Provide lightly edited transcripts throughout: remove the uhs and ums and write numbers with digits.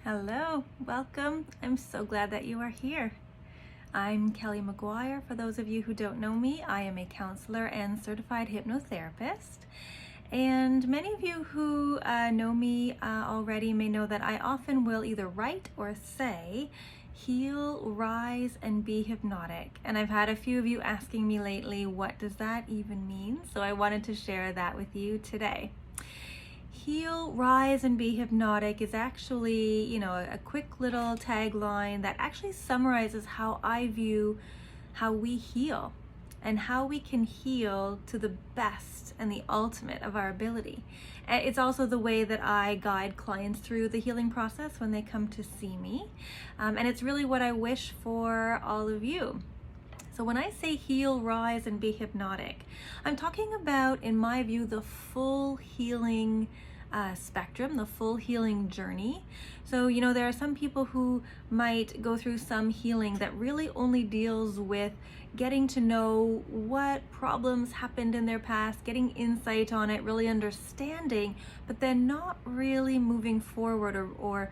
Hello, welcome. I'm so glad that you are here. I'm Kelly McGuire. For those of you who don't know me, I am a counselor and certified hypnotherapist. And many of you who know me already may know that I often will either write or say, heal, rise, and be hypnotic. And I've had a few of you asking me lately, what does that even mean? So I wanted to share that with you today. Heal, rise, and be hypnotic is actually, a quick little tagline that actually summarizes how I view how we heal and how we can heal to the best and the ultimate of our ability. And it's also the way that I guide clients through the healing process when they come to see me. And it's really what I wish for all of you. So when I say heal, rise, and be hypnotic, I'm talking about, in my view, the full healing spectrum, the full healing journey. So, there are some people who might go through some healing that really only deals with getting to know what problems happened in their past, getting insight on it, really understanding, but then not really moving forward or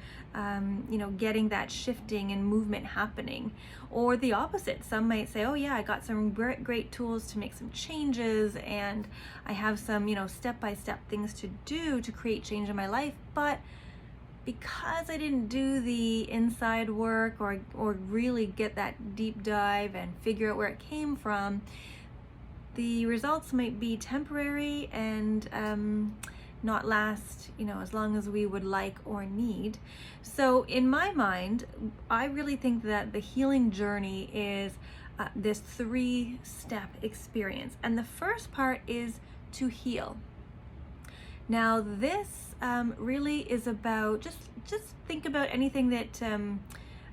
getting that shifting and movement happening. Or the opposite. Some might say, oh yeah, I got some great tools to make some changes, and I have some, step-by-step things to do to create change in my life, but because I didn't do the inside work or really get that deep dive and figure out where it came from, the results might be temporary and not last, as long as we would like or need. So in my mind, I really think that the healing journey is this 3-step experience. And the first part is to heal. Now this really is about, just think about anything that,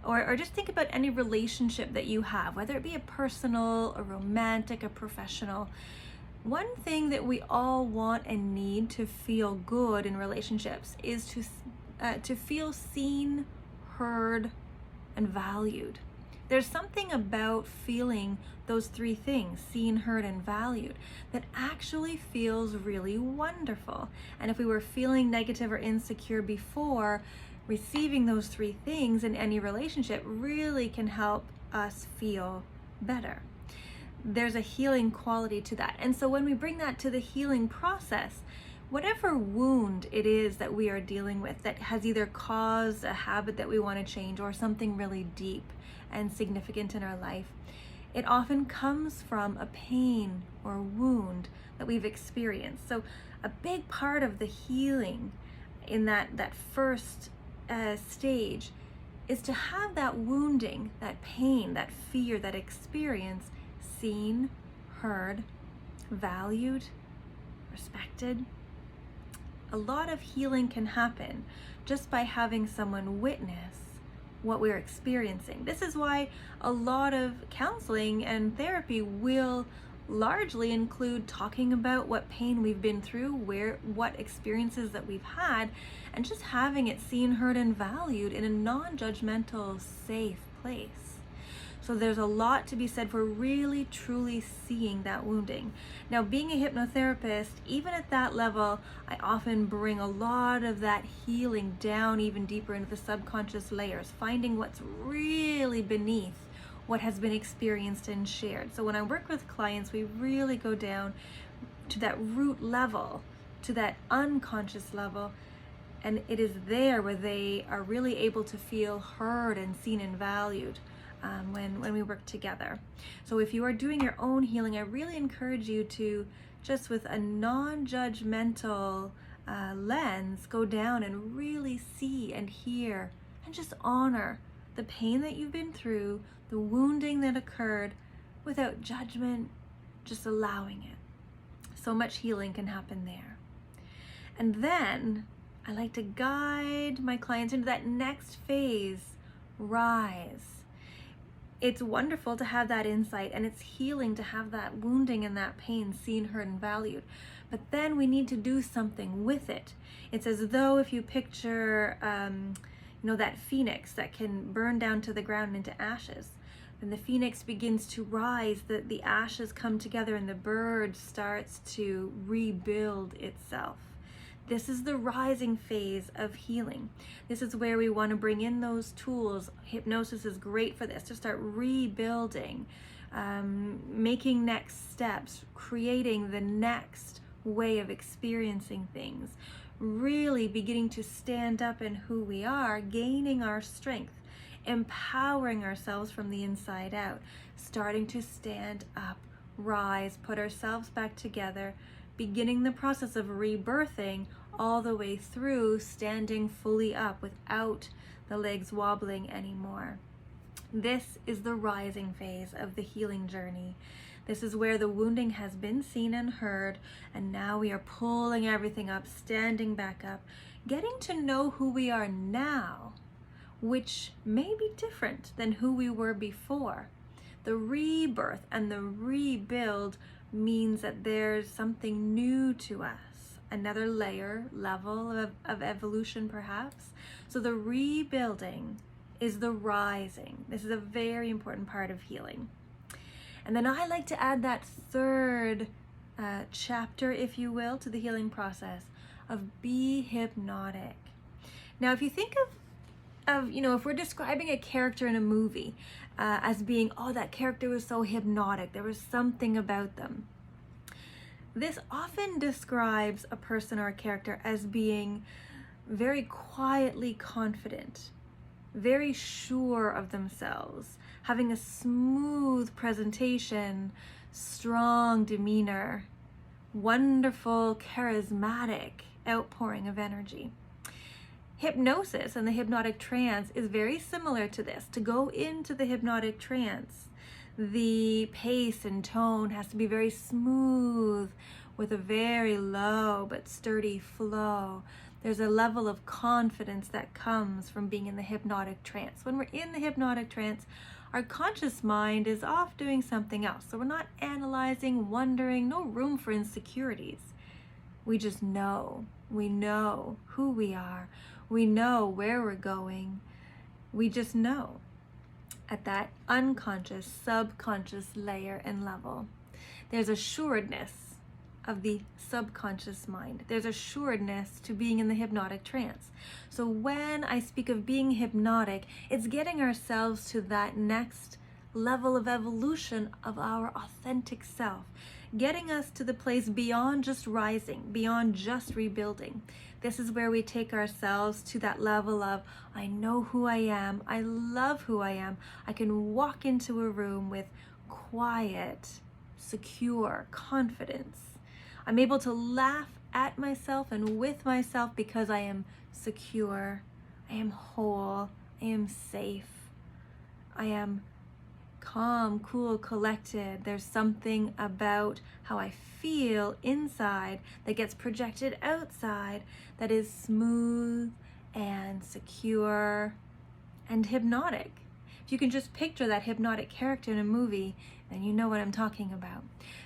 or just think about any relationship that you have, whether it be a personal, a romantic, a professional. One thing that we all want and need to feel good in relationships is to feel seen, heard, and valued. There's something about feeling those 3 things, seen, heard, and valued, that actually feels really wonderful. And if we were feeling negative or insecure before, receiving those 3 things in any relationship really can help us feel better. There's a healing quality to that. And so when we bring that to the healing process, whatever wound it is that we are dealing with that has either caused a habit that we want to change or something really deep and significant in our life, it often comes from a pain or wound that we've experienced. So a big part of the healing in that first stage is to have that wounding, that pain, that fear, that experience seen, heard, valued, respected. A lot of healing can happen just by having someone witness what we're experiencing. This is why a lot of counseling and therapy will largely include talking about what pain we've been through, what experiences that we've had, and just having it seen, heard, and valued in a non-judgmental, safe place. So there's a lot to be said for really truly seeing that wounding. Now, being a hypnotherapist, even at that level, I often bring a lot of that healing down even deeper into the subconscious layers, finding what's really beneath what has been experienced and shared. So when I work with clients, we really go down to that root level, to that unconscious level, and it is there where they are really able to feel heard and seen and valued. When we work together. So if you are doing your own healing, I really encourage you to, just with a non-judgmental lens, go down and really see and hear and just honor the pain that you've been through, the wounding that occurred, without judgment, just allowing it. So much healing can happen there. And then I like to guide my clients into that next phase, rise. It's wonderful to have that insight, and it's healing to have that wounding and that pain seen, heard, and valued. But then we need to do something with it. It's as though if you picture, that phoenix that can burn down to the ground into ashes. Then the phoenix begins to rise, the ashes come together, and the bird starts to rebuild itself. This is the rising phase of healing. This is where we want to bring in those tools. Hypnosis is great for this, to start rebuilding, making next steps, creating the next way of experiencing things, really beginning to stand up in who we are, gaining our strength, empowering ourselves from the inside out, starting to stand up, rise, put ourselves back together, beginning the process of rebirthing all the way through standing fully up without the legs wobbling anymore. This is the rising phase of the healing journey. This is where the wounding has been seen and heard, and now we are pulling everything up, standing back up, getting to know who we are now, which may be different than who we were before. The rebirth and the rebuild means that there's something new to us, another level of evolution perhaps. So the rebuilding is the rising. This is a very important part of healing. And then I like to add that third chapter, if you will, to the healing process of Be Hypnotic. Now, if you think of if we're describing a character in a movie as being, oh, that character was so hypnotic, there was something about them. This often describes a person or a character as being very quietly confident, very sure of themselves, having a smooth presentation, strong demeanor, wonderful, charismatic outpouring of energy. Hypnosis and the hypnotic trance is very similar to this. To go into the hypnotic trance, the pace and tone has to be very smooth with a very low but sturdy flow. There's a level of confidence that comes from being in the hypnotic trance. When we're in the hypnotic trance, our conscious mind is off doing something else. So we're not analyzing, wondering, no room for insecurities. We just know. We know who we are. We know where we're going. We just know at that unconscious, subconscious layer and level. There's assuredness of the subconscious mind. There's assuredness to being in the hypnotic trance. So when I speak of being hypnotic, it's getting ourselves to that next level of evolution of our authentic self, getting us to the place beyond just rising, beyond just rebuilding. This is where we take ourselves to that level of, I know who I am, I love who I am, I can walk into a room with quiet, secure confidence. I'm able to laugh at myself and with myself because I am secure, I am whole, I am safe, I am calm, cool, collected. There's something about how I feel inside that gets projected outside that is smooth and secure and hypnotic. If you can just picture that hypnotic character in a movie, then you know what I'm talking about.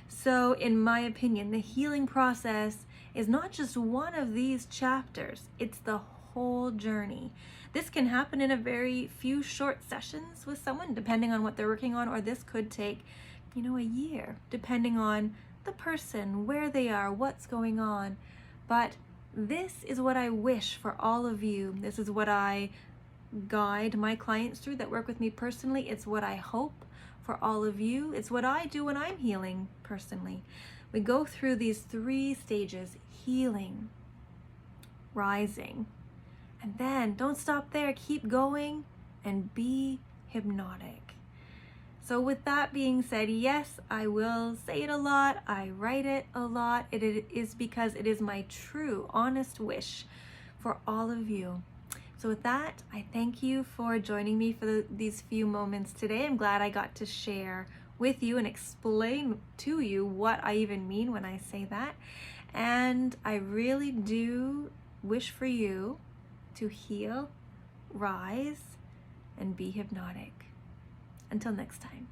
So in my opinion, the healing process is not just one of these chapters, it's the whole journey. This can happen in a very few short sessions with someone, depending on what they're working on, or this could take, a year, depending on the person, where they are, what's going on. But this is what I wish for all of you. This is what I guide my clients through that work with me personally. It's what I hope for all of you. It's what I do when I'm healing personally. We go through these 3 stages: healing, rising, and then don't stop there, keep going and be hypnotic. So with that being said, yes, I will say it a lot, I write it a lot. It is because it is my true, honest wish for all of you. So with that, I thank you for joining me for these few moments today. I'm glad I got to share with you and explain to you what I even mean when I say that. And I really do wish for you to heal, rise, and be hypnotic. Until next time.